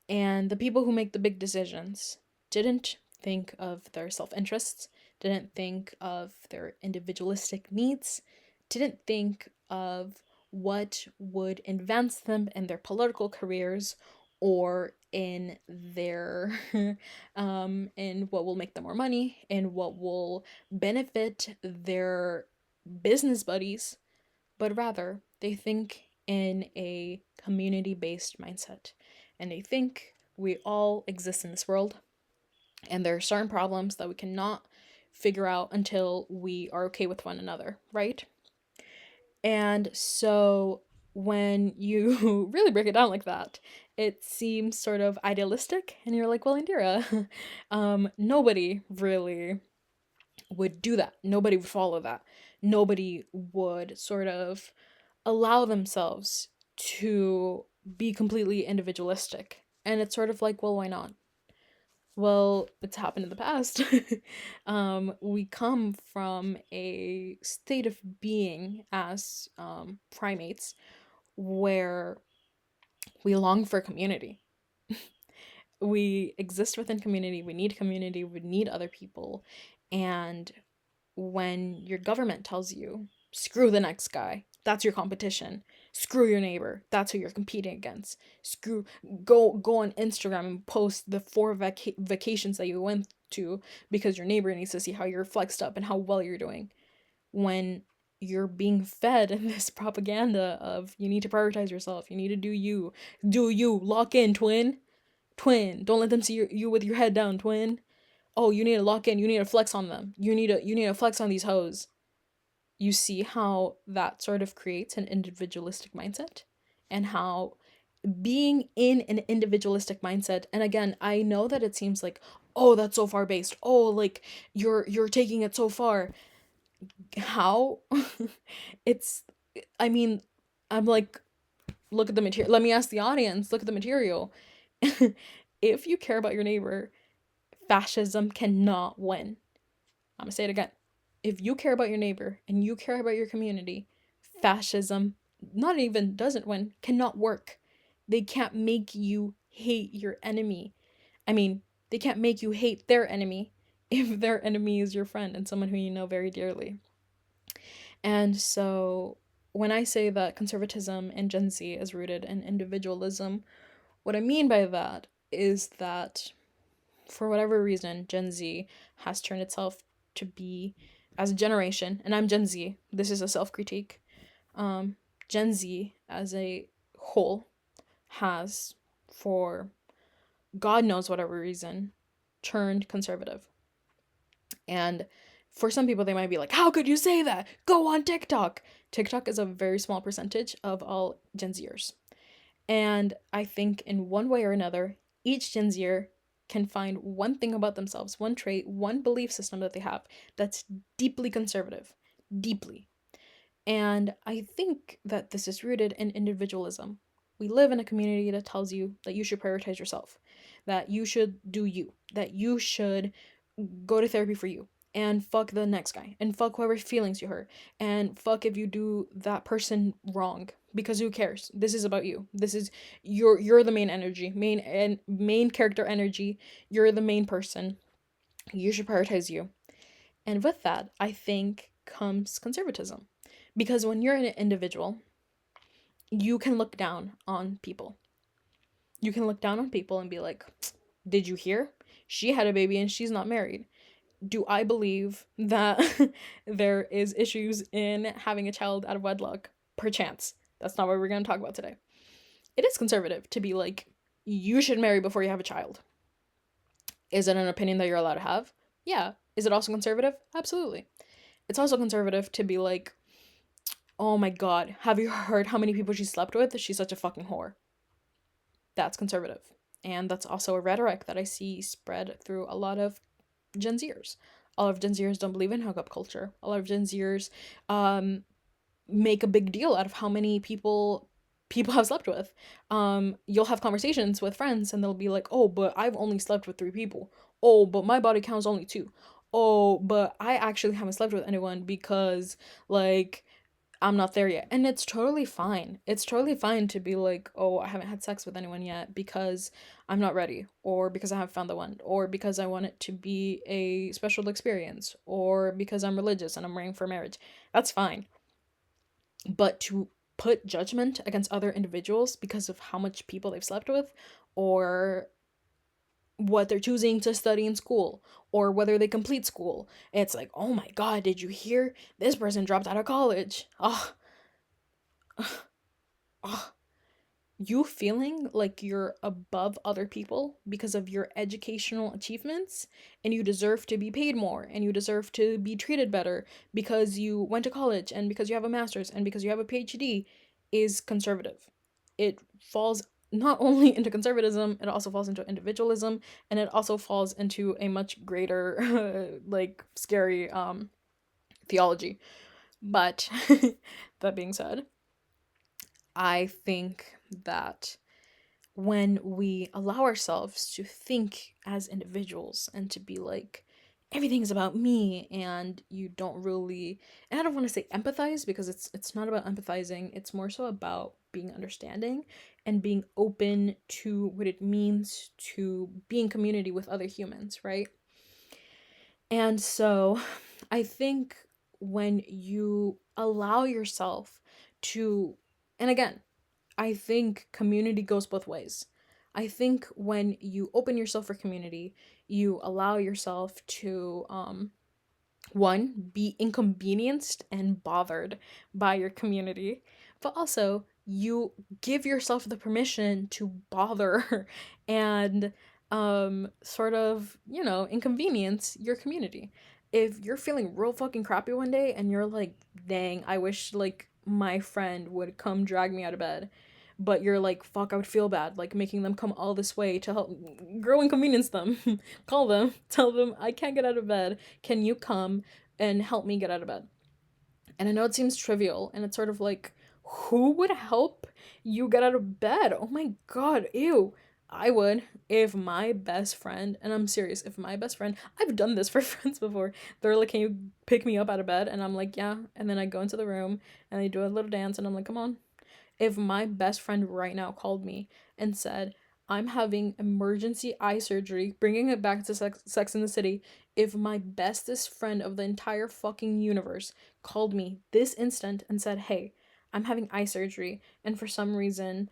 and the people who make the big decisions didn't think of their self-interests, didn't think of their individualistic needs, didn't think of what would advance them in their political careers or in their in what will make them more money, in what will benefit their business buddies, but rather they think in a community-based mindset. And they think we all exist in this world, and there are certain problems that we cannot figure out until we are okay with one another, right? And so when you really break it down like that, it seems sort of idealistic, and you're like, well, Indira, nobody really would do that. Nobody would follow that. Nobody would sort of allow themselves to be completely individualistic. And it's sort of like, well, why not? Well, it's happened in the past. We come from a state of being as primates where we long for community. We exist within community, we need other people. And when your government tells you, screw the next guy, that's your competition. Screw your neighbor, that's who you're competing against. Screw go on Instagram and post the 4 vacations that you went to because your neighbor needs to see how you're flexed up and how well you're doing. When you're being fed this propaganda of you need to prioritize yourself, you need to do you, lock in, twin, don't let them see you with your head down, twin. Oh, you need to lock in, you need to flex on them, you need to flex on these hoes. You see how that sort of creates an individualistic mindset, and how being in an individualistic mindset, and again, I know that it seems like, oh, that's so far based, oh, like you're taking it so far. How? It's, I mean, I'm like, look at the material. Let me ask the audience, look at the material. If you care about your neighbor, fascism cannot win. I'm gonna say it again. If you care about your neighbor and you care about your community, fascism not even doesn't win, cannot work. They can't make you hate your enemy. I mean, they can't make you hate their enemy if their enemy is your friend and someone who you know very dearly. And so when I say that conservatism in Gen Z is rooted in individualism, what I mean by that is that for whatever reason, Gen Z has turned itself to be, as a generation, and I'm Gen Z, this is a self critique. Gen Z as a whole has, for God knows whatever reason, turned conservative. And for some people, they might be like, how could you say that? Go on TikTok. TikTok is a very small percentage of all Gen Zers. And I think in one way or another, each Gen Zer can find one thing about themselves, one trait, one belief system that they have that's deeply conservative. Deeply. And I think that this is rooted in individualism. We live in a community that tells you that you should prioritize yourself, that you should do you, that you should go to therapy for you, and fuck the next guy, and fuck whoever's feelings you hurt, and fuck if you do that person wrong, because who cares? This is about you. This is you're the main energy, main character energy. You're the main person. You should prioritize you. And with that, I think comes conservatism. Because when you're an individual, you can look down on people. You can look down on people and be like, did you hear? She had a baby and she's not married. Do I believe that there is issues in having a child out of wedlock? Perchance. That's not what we're going to talk about today. It is conservative to be like, you should marry before you have a child. Is it an opinion that you're allowed to have? Yeah. Is it also conservative? Absolutely. It's also conservative to be like, oh my god, have you heard how many people she slept with? She's such a fucking whore. That's conservative. And that's also a rhetoric that I see spread through a lot of Gen Zers. A lot of Gen Zers don't believe in hookup culture. A lot of Gen Zers um make a big deal out of how many people have slept with. You'll have conversations with friends and they'll be like, "Oh, but I've only slept with 3 people. Oh, but my body count's only 2. Oh, but I actually haven't slept with anyone because like I'm not there yet." And it's totally fine. It's totally fine to be like, "Oh, I haven't had sex with anyone yet because I'm not ready, or because I haven't found the one, or because I want it to be a special experience, or because I'm religious and I'm praying for marriage." That's fine. But to put judgment against other individuals because of how much people they've slept with, or what they're choosing to study in school, or whether they complete school, it's like, "Oh my god, did you hear this person dropped out of college?" Oh, oh, you feeling like you're above other people because of your educational achievements, and you deserve to be paid more, and you deserve to be treated better because you went to college and because you have a master's and because you have a PhD, is conservative. It falls not only into conservatism, it also falls into individualism, and it also falls into a much greater like scary theology. But that being said, I think that when we allow ourselves to think as individuals and to be like, everything's about me, and you don't really, and I don't want to say empathize, because it's not about empathizing, it's more so about being understanding and being open to what it means to be in community with other humans, right? And so I think when you allow yourself to, and again, I think community goes both ways. I think when you open yourself for community, you allow yourself to one, be inconvenienced and bothered by your community, but also you give yourself the permission to bother and sort of, inconvenience your community. If you're feeling real fucking crappy one day and you're like, "Dang, I wish like my friend would come drag me out of bed," but you're like, "Fuck, I would feel bad like making them come all this way to help." Girl, inconvenience them. Call them, tell them, "I can't get out of bed, can you come and help me get out of bed?" And I know it seems trivial, and it's sort of like, who would help you get out of bed? Oh my god, ew. I would, if my best friend, and I'm serious, if my best friend, I've done this for friends before. They're like, "Can you pick me up out of bed?" And I'm like, "Yeah." And then I go into the room and they do a little dance, and I'm like, "Come on." If my best friend right now called me and said, "I'm having emergency eye surgery," bringing it back to Sex in the City, if my bestest friend of the entire fucking universe called me this instant and said, "Hey, I'm having eye surgery, and for some reason,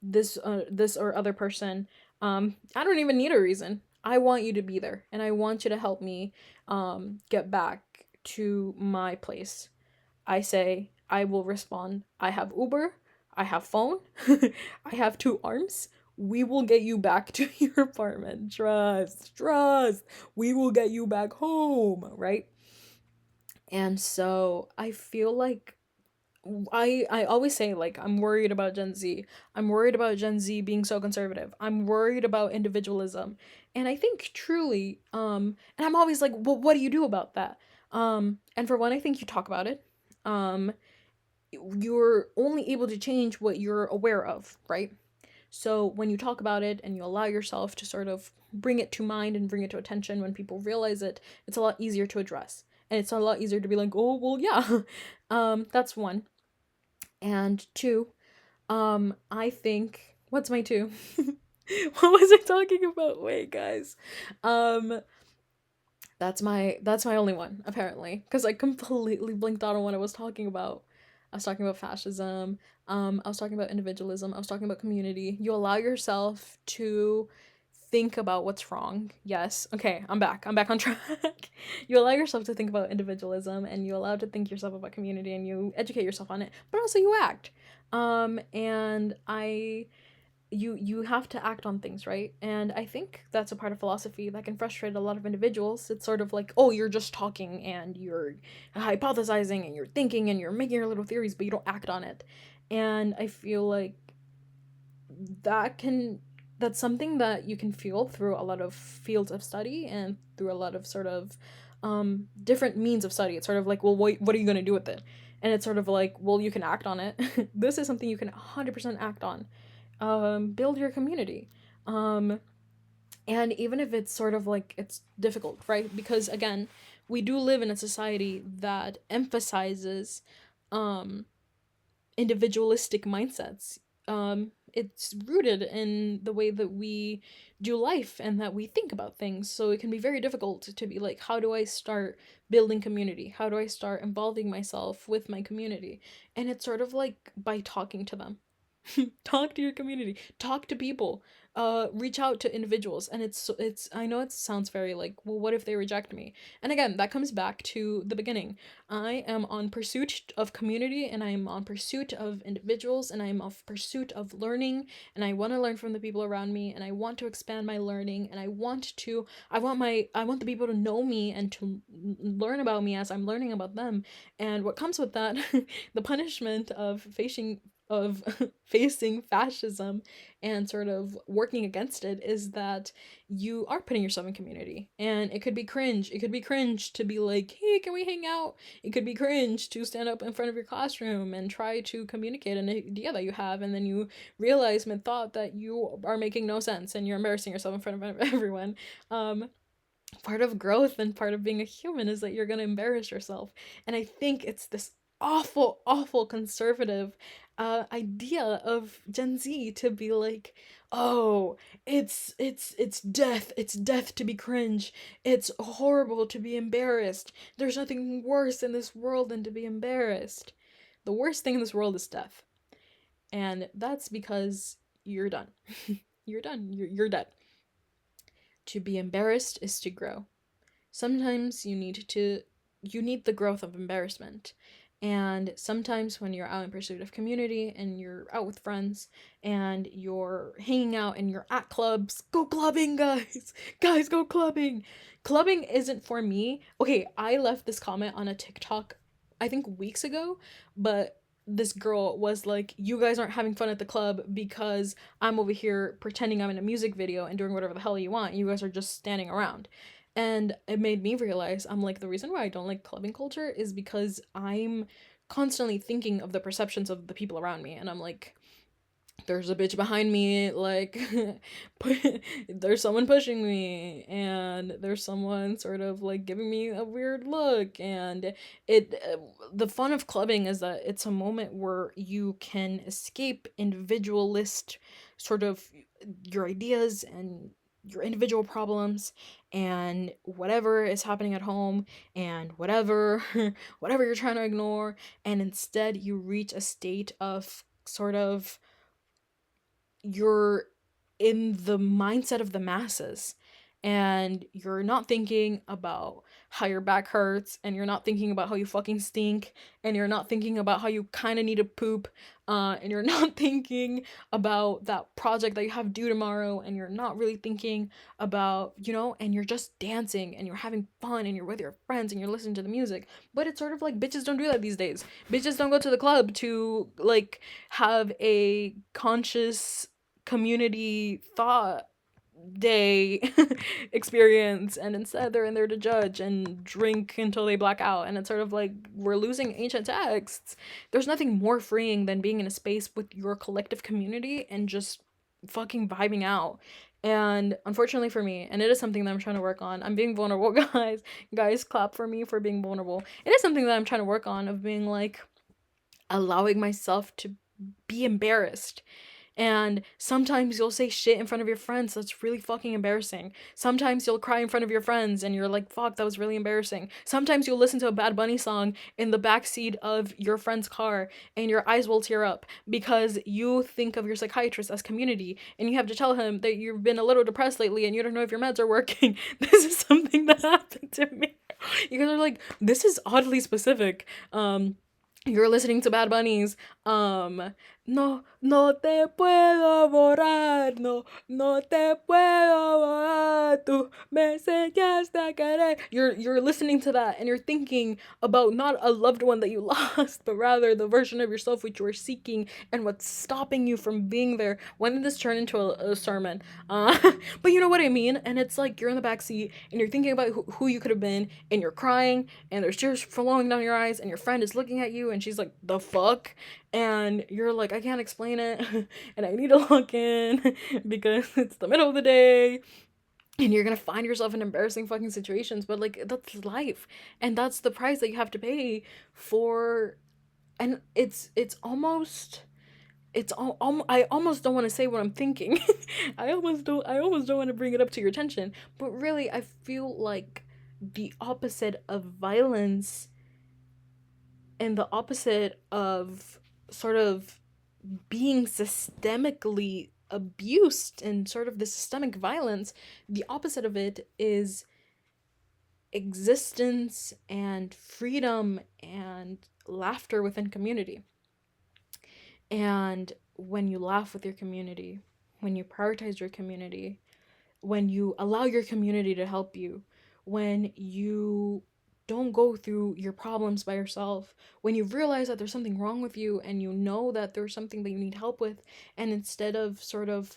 this or other person, I don't even need a reason. I want you to be there, and I want you to help me, get back to my place." I will respond, "I have Uber, I have phone, I have 2 arms. We will get you back to your apartment. Trust, trust. We will get you back home," right? And so I feel like I always say, like, I'm worried about Gen Z. I'm worried about Gen Z being so conservative. I'm worried about individualism. And I think truly, and I'm always like, "Well, what do you do about that?" And for one, I think you talk about it. Um, you're only able to change what you're aware of, right? So when you talk about it and you allow yourself to sort of bring it to mind and bring it to attention, when people realize it, it's a lot easier to address. And it's a lot easier to be like, "Oh, well, yeah." That's one. And two, I think, what's my two? What was I talking about? Wait, guys. Um, that's my only one, apparently, because I completely blinked out on what I was talking about. I was talking about fascism. I was talking about individualism. I was talking about community. You allow yourself to think about what's wrong. Yes. Okay, I'm back. I'm back on track. You allow yourself to think about individualism, and you allow to think yourself about community, and you educate yourself on it, but also you act. And you have to act on things, right? And I think that's a part of philosophy that can frustrate a lot of individuals. It's sort of like, "Oh, you're just talking and you're hypothesizing and you're thinking and you're making your little theories, but you don't act on it." And I feel like that can that's something that you can feel through a lot of fields of study and through a lot of sort of different means of study. It's sort of like, well, what are you going to do with it? And it's sort of like, well, you can act on it. This is something you can 100% act on. Build your community. And even if it's sort of like it's difficult, right? Because again, we do live in a society that emphasizes individualistic mindsets. It's rooted in the way that we do life and that we think about things. So it can be very difficult to be like, how do I start building community? How do I start involving myself with my community? And it's sort of like by talking to them. Talk to your community, talk to people, reach out to individuals. And it's I know it sounds very like, well, what if they reject me? And again, that comes back to the beginning. I am on pursuit of community, and I am on pursuit of individuals, and I am of pursuit of learning, and I want to learn from the people around me, and I want to expand my learning, and I want the people to know me and to learn about me as I'm learning about them. And what comes with that, the punishment of facing fascism and sort of working against it, is that you are putting yourself in community. And it could be cringe. It could be cringe to be like, hey, can we hang out? It could be cringe to stand up in front of your classroom and try to communicate an idea that you have, and then you realize mid thought that you are making no sense and you're embarrassing yourself in front of everyone. Part of growth and part of being a human is that you're going to embarrass yourself. And I think it's this awful conservative idea of Gen Z to be like, oh, it's death to be cringe, it's horrible to be embarrassed, there's nothing worse in this world than to be embarrassed. The worst thing in this world is death, and that's because you're done. You're dead. To be embarrassed is to grow. Sometimes you need the growth of embarrassment. And sometimes when you're out in pursuit of community and you're out with friends and you're hanging out and you're at clubs, go clubbing, guys. Guys, go clubbing. Clubbing isn't for me. Okay, I left this comment on a TikTok I think weeks ago, but this girl was like, you guys aren't having fun at the club because I'm over here pretending I'm in a music video and doing whatever the hell you want. You guys are just standing around. And it made me realize, I'm like, the reason why I don't like clubbing culture is because I'm constantly thinking of the perceptions of the people around me. And I'm like, there's a bitch behind me, like, there's someone pushing me, and there's someone sort of like giving me a weird look. And the fun of clubbing is that it's a moment where you can escape individualist sort of your ideas and your individual problems and whatever is happening at home and whatever whatever you're trying to ignore, and instead you reach a state of sort of, you're in the mindset of the masses, and you're not thinking about how your back hurts, and you're not thinking about how you fucking stink, and you're not thinking about how you kind of need to poop, and you're not thinking about that project that you have due tomorrow, and you're not really thinking about, and you're just dancing and you're having fun and you're with your friends and you're listening to the music. But it's sort of like, bitches don't do that these days. Bitches don't go to the club to like have a conscious community thought day experience, and instead they're in there to judge and drink until they black out. And it's sort of like, we're losing ancient texts. There's nothing more freeing than being in a space with your collective community and just fucking vibing out. And unfortunately for me, and it is something that I'm trying to work on, I'm being vulnerable, guys clap for me for being vulnerable. It is something that I'm trying to work on, of being like, allowing myself to be embarrassed. And sometimes you'll say shit in front of your friends that's really fucking embarrassing. Sometimes you'll cry in front of your friends and you're like, fuck, that was really embarrassing. Sometimes you'll listen to a Bad Bunny song in the backseat of your friend's car and your eyes will tear up because you think of your psychiatrist as community, and you have to tell him that you've been a little depressed lately and you don't know if your meds are working. This is something that happened to me. You guys are like, this is oddly specific. You're listening to Bad Bunny's no te puedo borrar, no te puedo borrar, tu me enseñaste a querer. You're listening to that and you're thinking about not a loved one that you lost, but rather the version of yourself which you are seeking and what's stopping you from being there. When did this turn into a sermon? But you know what I mean? And it's like you're in the back seat and you're thinking about who you could have been, and you're crying and there's tears flowing down your eyes, and your friend is looking at you and she's like, the fuck? And you're like, I can't explain it and I need to look in because it's the middle of the day, and you're gonna find yourself in embarrassing fucking situations. But like, that's life, and that's the price that you have to pay for. And it's almost I almost don't want to say what I'm thinking. I almost don't want to bring it up to your attention, but really I feel like the opposite of violence and the opposite of sort of being systemically abused and sort of the systemic violence, the opposite of it is existence and freedom and laughter within community. And when you laugh with your community, when you prioritize your community, when you allow your community to help you, when you don't go through your problems by yourself, when you realize that there's something wrong with you and you know that there's something that you need help with, and instead of sort of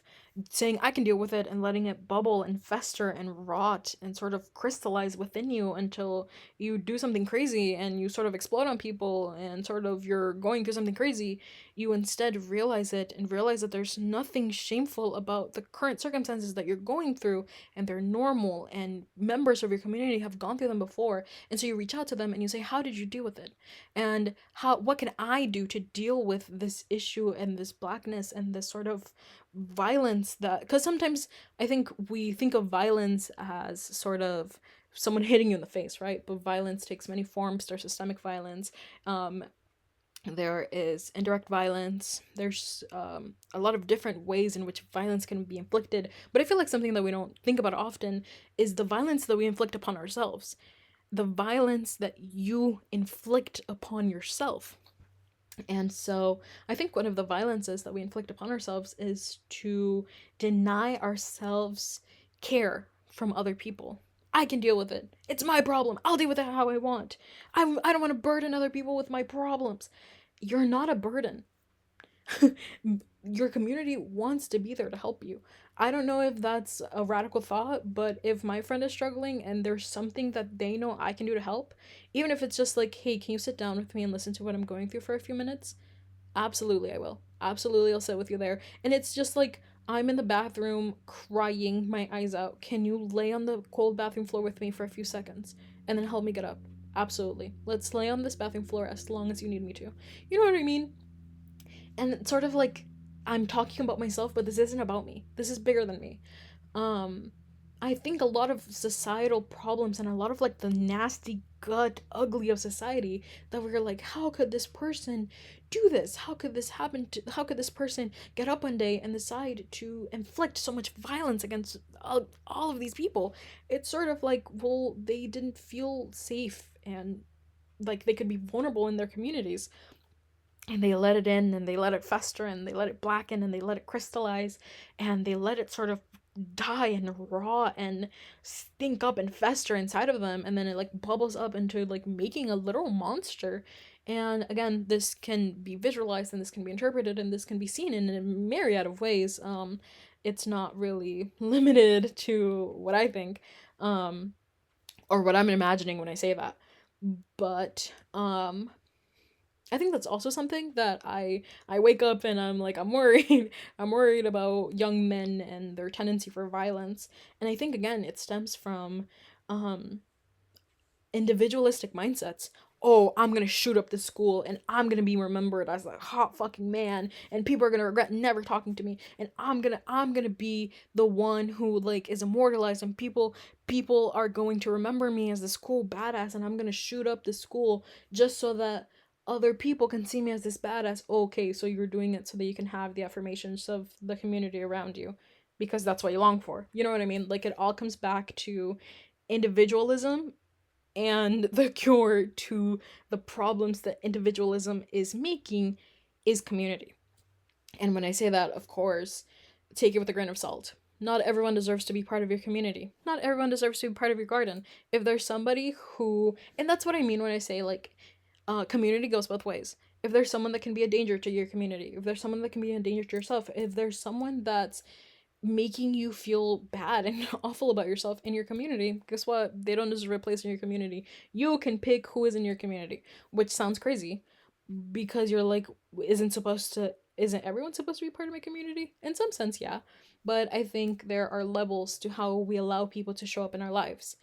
saying, I can deal with it, and letting it bubble and fester and rot and sort of crystallize within you until you do something crazy and you sort of explode on people and sort of you're going through something crazy, you instead realize it and realize that there's nothing shameful about the current circumstances that you're going through, and they're normal, and members of your community have gone through them before. And so you reach out to them and you say, how did you deal with it? And what can I do to deal with this issue and this blackness and this sort of violence? That, because sometimes I think we think of violence as sort of someone hitting you in the face, right? But violence takes many forms. There's systemic violence, there is indirect violence, there's a lot of different ways in which violence can be inflicted. But I feel like something that we don't think about often is the violence that we inflict upon ourselves, the violence that you inflict upon yourself. And so I think one of the violences that we inflict upon ourselves is to deny ourselves care from other people. I can deal with it. It's my problem. I'll deal with it how I want. I don't want to burden other people with my problems. You're not a burden. Your community wants to be there to help you. I don't know if that's a radical thought, but if my friend is struggling and there's something that they know I can do to help, even if it's just like, hey, can you sit down with me and listen to what I'm going through for a few minutes? Absolutely, I will. Absolutely, I'll sit with you there. And it's just like, I'm in the bathroom crying my eyes out. Can you lay on the cold bathroom floor with me for a few seconds and then help me get up? Absolutely. Let's lay on this bathroom floor as long as you need me to. You know what I mean? And it's sort of like, I'm talking about myself, but this isn't about me. This is bigger than me. Um, I think a lot of societal problems and a lot of like the nasty gut ugly of society, that we're like, how could this person do this? How could this happen to, how could this person get up one day and decide to inflict so much violence against all of these people? It's sort of like, well, they didn't feel safe and like they could be vulnerable in their communities, and they let it in and they let it fester and they let it blacken and they let it crystallize and they let it sort of die and rot and stink up and fester inside of them, and then it like bubbles up into like making a literal monster. And again, this can be visualized and this can be interpreted and this can be seen in a myriad of ways. It's not really limited to what I think, or what I'm imagining when I say that. But I think that's also something that I wake up and I'm like, I'm worried. I'm worried about young men and their tendency for violence. And I think again it stems from um individualistic mindsets. Oh, I'm gonna shoot up this school and I'm gonna be remembered as a hot fucking man and people are gonna regret never talking to me, and I'm gonna be the one who like is immortalized, and people are going to remember me as this cool badass, and I'm gonna shoot up the school just so that other people can see me as this badass. Okay, so you're doing it so that you can have the affirmations of the community around you because that's what you long for. You know what I mean? Like, it all comes back to individualism, and the cure to the problems that individualism is making is community. And when I say that, of course, take it with a grain of salt. Not everyone deserves to be part of your community. Not everyone deserves to be part of your garden. If there's somebody who, and that's what I mean when I say like, community goes both ways. If there's someone that can be a danger to your community, if there's someone that can be a danger to yourself, if there's someone that's making you feel bad and awful about yourself in your community, guess what? They don't deserve a place in your community. You can pick who is in your community, which sounds crazy because you're like, isn't everyone supposed to be part of my community? In some sense, yeah. But I think there are levels to how we allow people to show up in our lives.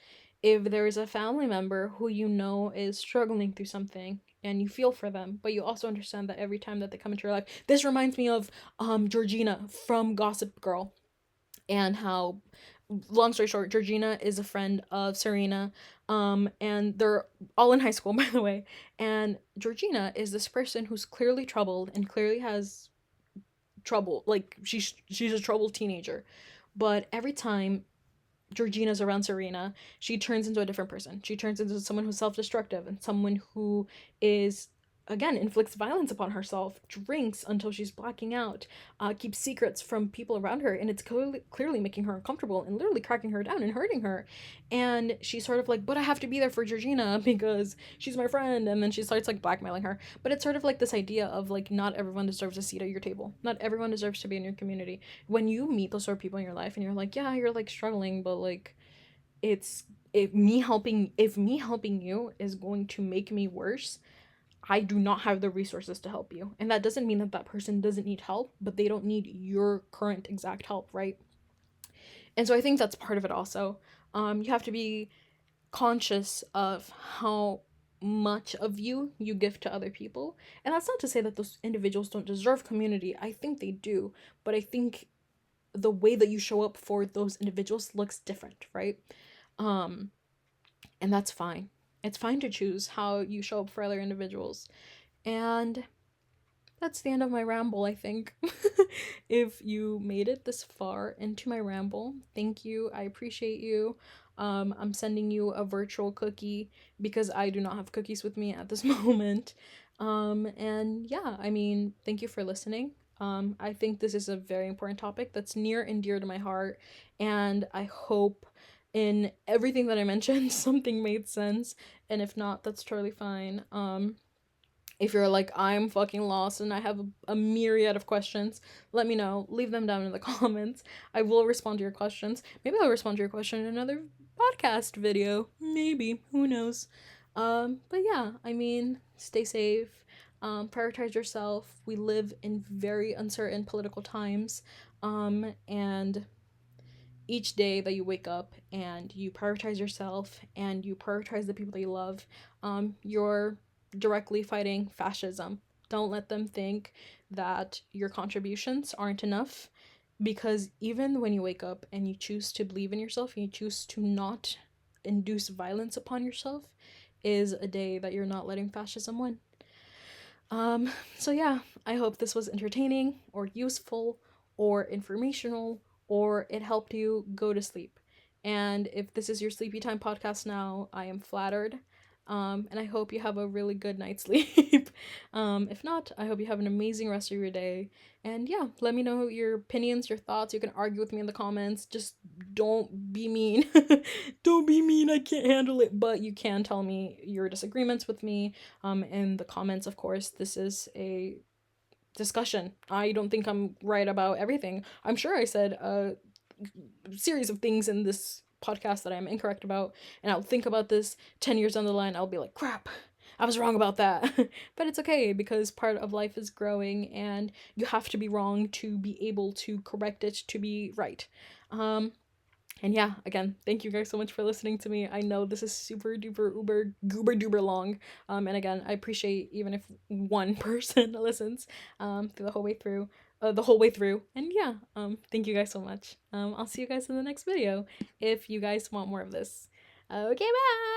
If there is a family member who you know is struggling through something and you feel for them, but you also understand that every time that they come into your life, this reminds me of Georgina from Gossip Girl, and how, long story short, Georgina is a friend of Serena, and they're all in high school by the way, and Georgina is this person who's clearly troubled and clearly has trouble, like she's a troubled teenager, but every time Georgina's around Serena, she turns into a different person. She turns into someone who's self-destructive and someone who is, again, inflicts violence upon herself, drinks until she's blacking out, keeps secrets from people around her, and it's clearly making her uncomfortable and literally cracking her down and hurting her. And she's sort of like, but I have to be there for Georgina because she's my friend, and then she starts like blackmailing her. But it's sort of like this idea of like, not everyone deserves a seat at your table. Not everyone deserves to be in your community. When you meet those sort of people in your life and you're like, yeah, you're like struggling, but like, it's, if me helping you is going to make me worse, I do not have the resources to help you. And that doesn't mean that that person doesn't need help, but they don't need your current exact help, right? And so I think that's part of it also. You have to be conscious of how much of you give to other people. And that's not to say that those individuals don't deserve community. I think they do, but I think the way that you show up for those individuals looks different, right? Um and that's fine. It's fine to choose how you show up for other individuals. And that's the end of my ramble, I think. If you made it this far into my ramble, thank you. I appreciate you. I'm sending you a virtual cookie because I do not have cookies with me at this moment. And yeah, I mean, thank you for listening. I think this is a very important topic that's near and dear to my heart, and I hope in everything that I mentioned something made sense, and if not, that's totally fine. If you're like, I'm fucking lost and I have a myriad of questions, let me know. Leave them down in the comments. I will respond to your questions. Maybe I'll respond to your question in another podcast video. Maybe. Who knows? But yeah, I mean, stay safe. Prioritize yourself. We live in very uncertain political times. And each day that you wake up and you prioritize yourself and you prioritize the people that you love, you're directly fighting fascism. Don't let them think that your contributions aren't enough, because even when you wake up and you choose to believe in yourself and you choose to not induce violence upon yourself, is a day that you're not letting fascism win. So yeah, I hope this was entertaining or useful or informational, or it helped you go to sleep. And if this is your sleepy time podcast now, I am flattered. And I hope you have a really good night's sleep. If not, I hope you have an amazing rest of your day. And yeah, let me know your opinions, your thoughts. You can argue with me in the comments. Just don't be mean. Don't be mean. I can't handle it. But you can tell me your disagreements with me in the comments, of course. This is a discussion. I don't think I'm right about everything. I'm sure I said a series of things in this podcast that I'm incorrect about, and I'll think about this 10 years down the line. I'll be like, crap, I was wrong about that. But it's okay, because part of life is growing and you have to be wrong to be able to correct it to be right. And yeah, again, thank you guys so much for listening to me. I know this is super duper uber goober duper long. And again, I appreciate even if one person listens through the whole way through. The whole way through. And yeah, thank you guys so much. I'll see you guys in the next video if you guys want more of this. Okay, bye.